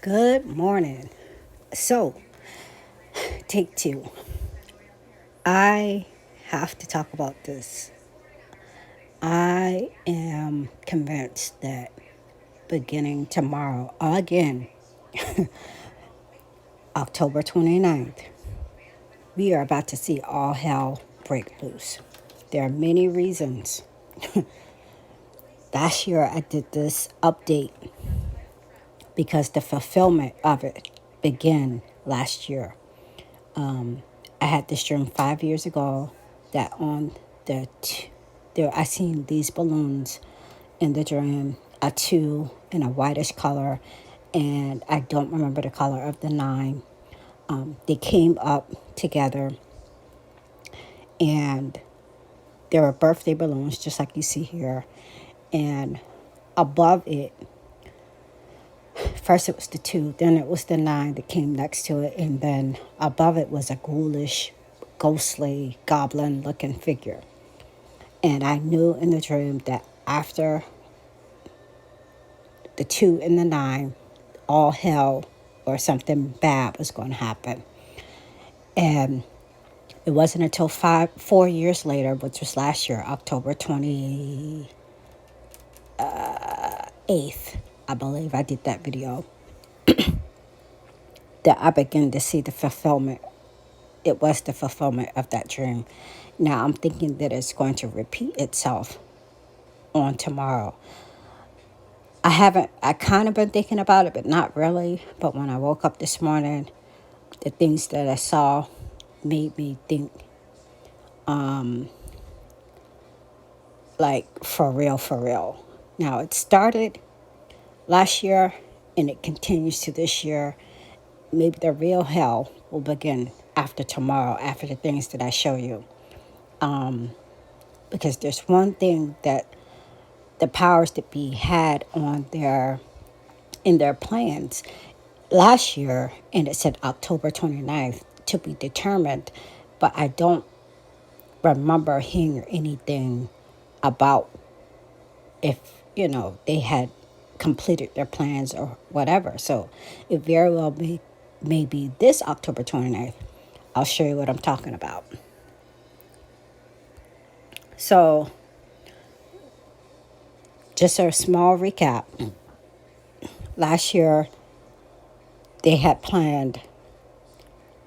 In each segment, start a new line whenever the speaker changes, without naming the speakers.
Good morning. So, take two. I have to talk about this. I am convinced that beginning tomorrow, again, October 29th, we are about to see all hell break loose. There are many reasons. Last year, I did this update because the fulfillment of it began last year. I had this dream 5 years ago that on there I seen these balloons in the dream, a two in a whitish color, and I don't remember the color of the nine. They came up together, and there were birthday balloons, just like you see here, and above it, first it was the two, then it was the nine that came next to it, and then above it was a ghoulish, ghostly, goblin looking figure. And I knew in the dream that after the two and the nine, all hell or something bad was going to happen. And it wasn't until 4 years later, which was last year, October 28th, I believe I did that video, that I began to see the fulfillment. It was the fulfillment of that dream. Now I'm thinking that it's going to repeat itself on tomorrow. I kind of been thinking about it, but not really. But when I woke up this morning, the things that I saw made me think, like, for real, for real. Now, it started last year and it continues to this year. Maybe the real hell will begin after tomorrow, after the things that I show you. Because there's one thing that the powers that be had in their plans last year, and it said October 29th to be determined, but I don't remember hearing anything about if, they had completed their plans or whatever. So it very well may be this October 29th. I'll show you what I'm talking about. So, just a small recap. Last year, they had planned,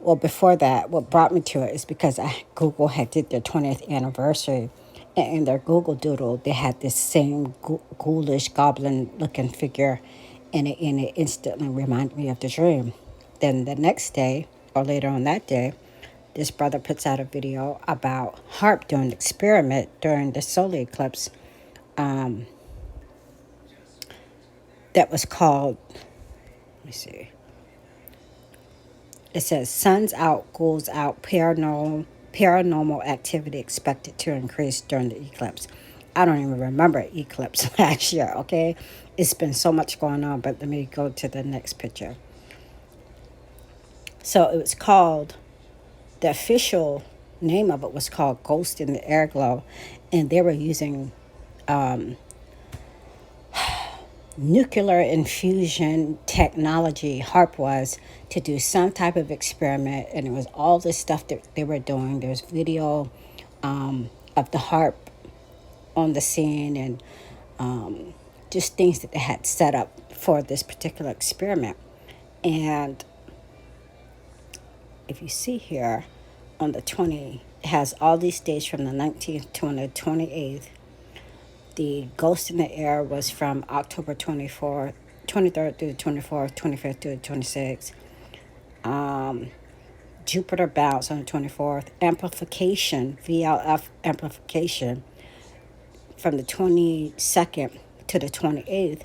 well, before that, what brought me to it is because Google had did their 20th anniversary, and in their Google Doodle, they had this same ghoulish goblin-looking figure, and it instantly reminded me of the dream. Then the next day, or later on that day, this brother puts out a video about HARP doing an experiment during the solar eclipse, that was called, let me see, it says suns out, ghouls out, paranormal activity expected to increase during the eclipse. I don't even remember eclipse last year, okay? It's been so much going on, but let me go to the next picture. So it was called, the official name of it was called Ghost in the Airglow, and they were using nuclear infusion technology, HARP was, to do some type of experiment, and it was all this stuff that they were doing. There's video of the HARP on the scene, and just things that they had set up for this particular experiment. And if you see here on the 20, it has all these dates from the 19th to the 28th. The Ghost in the Air was from October 23rd through the 24th, 25th through the 26th. Jupiter Bounce on the 24th. Amplification, VLF Amplification, from the 22nd to the 28th.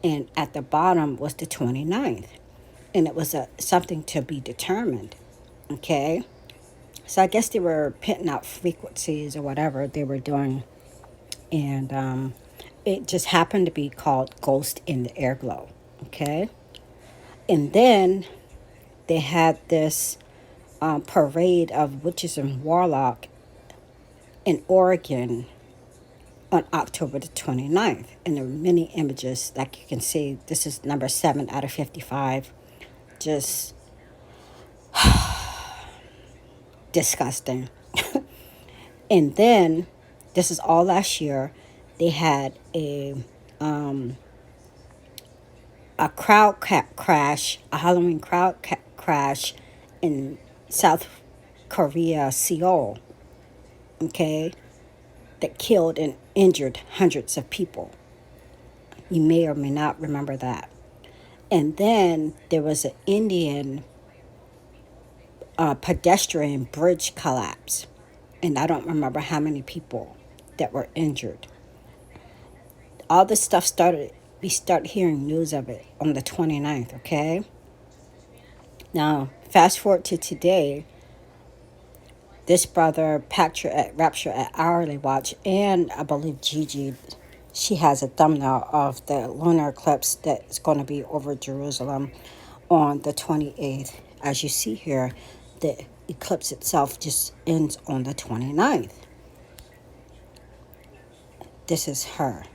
And at the bottom was the 29th. And it was something to be determined. Okay? So I guess they were pitting out frequencies or whatever they were doing, and it just happened to be called Ghost in the Airglow. Okay, and then they had this parade of witches and warlock in Oregon on October the 29th. And there are many images, like you can see. This is number 7 out of 55. Just disgusting. And then, this is all last year, they had a crash, a Halloween crash in South Korea, Seoul, okay, that killed and injured hundreds of people. You may or may not remember that. And then there was an Indian pedestrian bridge collapse. And I don't remember how many people that were injured. All this stuff we started hearing news of it on the 29th, okay? Now, fast forward to today, this brother, Rapture at Hourly Watch, and I believe Gigi, she has a thumbnail of the lunar eclipse that's going to be over Jerusalem on the 28th. As you see here, the eclipse itself just ends on the 29th. This is her.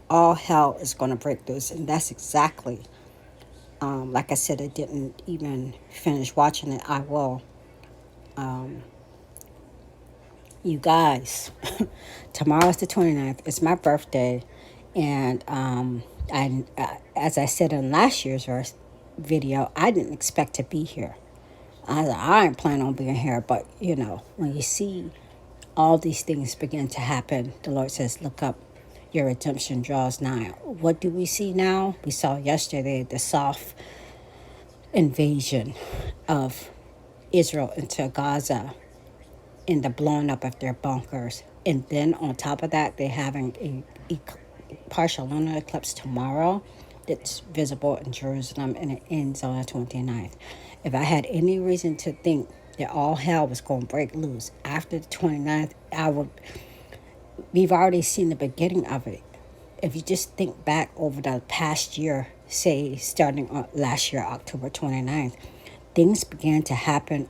All hell is going to break loose, and that's exactly, like I said, I didn't even finish watching it. I will. You guys, tomorrow's the 29th. It's my birthday, and as I said in last year's video, I didn't expect to be here. I ain't planning on being here, but when you see all these things begin to happen, the Lord says, look up, your redemption draws nigh. What do we see now? We saw yesterday the soft invasion of Israel into Gaza and the blowing up of their bunkers. And then on top of that, they're having a partial lunar eclipse tomorrow that's visible in Jerusalem, and it ends on the 29th. If I had any reason to think that all hell was going to break loose after the 29th, we've already seen the beginning of it. If you just think back over the past year, say starting last year, October 29th, things began to happen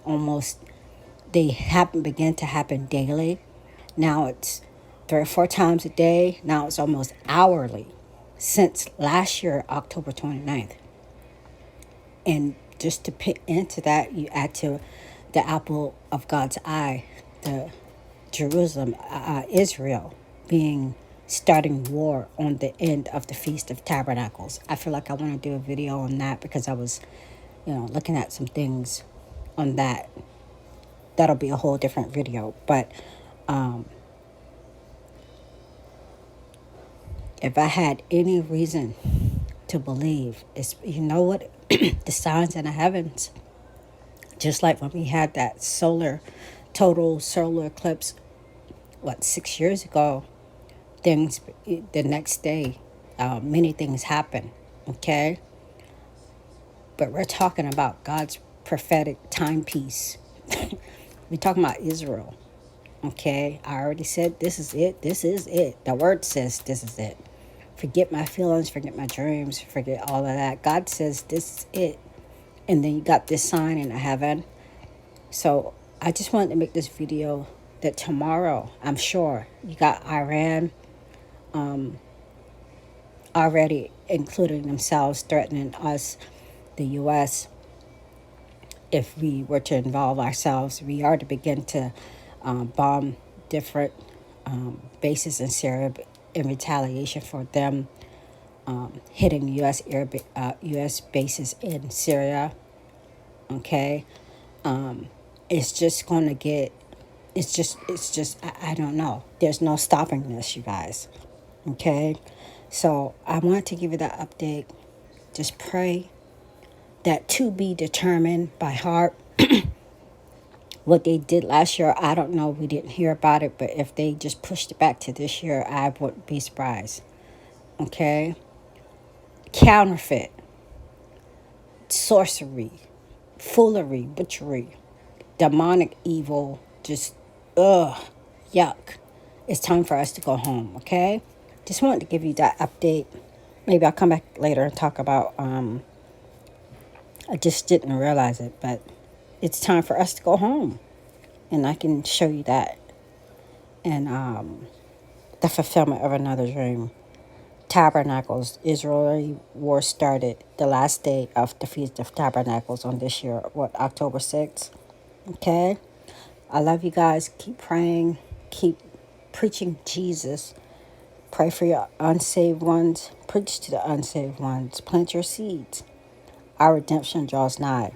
began to happen daily. Now it's 3 or 4 times a day. Now it's almost hourly since last year, October 29th. And just to put into that, you add to the apple of God's eye, the Jerusalem, Israel starting war on the end of the Feast of Tabernacles. I feel like I want to do a video on that because I was, looking at some things on that. That'll be a whole different video. But if I had any reason to believe, it's, what, the signs in the heavens, just like when we had that total solar eclipse, 6 years ago, the next day, many things happen, okay? But we're talking about God's prophetic timepiece. We're talking about Israel, okay? I already said this is it. This is it. The word says this is it. Forget my feelings, forget my dreams, forget all of that. God says this is it. And then you got this sign in heaven. So I just wanted to make this video that tomorrow, I'm sure, you got Iran already including themselves, threatening us, the U.S., if we were to involve ourselves. We are to begin to bomb different bases in Syria in retaliation for them hitting U.S. bases in Syria. Okay, it's just going to get. It's just. I don't know. There's no stopping this, you guys. Okay, so I wanted to give you that update. Just pray that to be determined by heart. What they did last year, I don't know. We didn't hear about it, but if they just pushed it back to this year, I wouldn't be surprised. Okay? Counterfeit, sorcery, foolery, butchery, demonic evil, just, yuck. It's time for us to go home, okay? Just wanted to give you that update. Maybe I'll come back later and talk about, I just didn't realize it, but it's time for us to go home. And I can show you that. And the fulfillment of another dream. Tabernacles. Israeli war started the last day of the Feast of Tabernacles on this year, October 6th. Okay? I love you guys. Keep praying. Keep preaching Jesus. Pray for your unsaved ones. Preach to the unsaved ones. Plant your seeds. Our redemption draws nigh.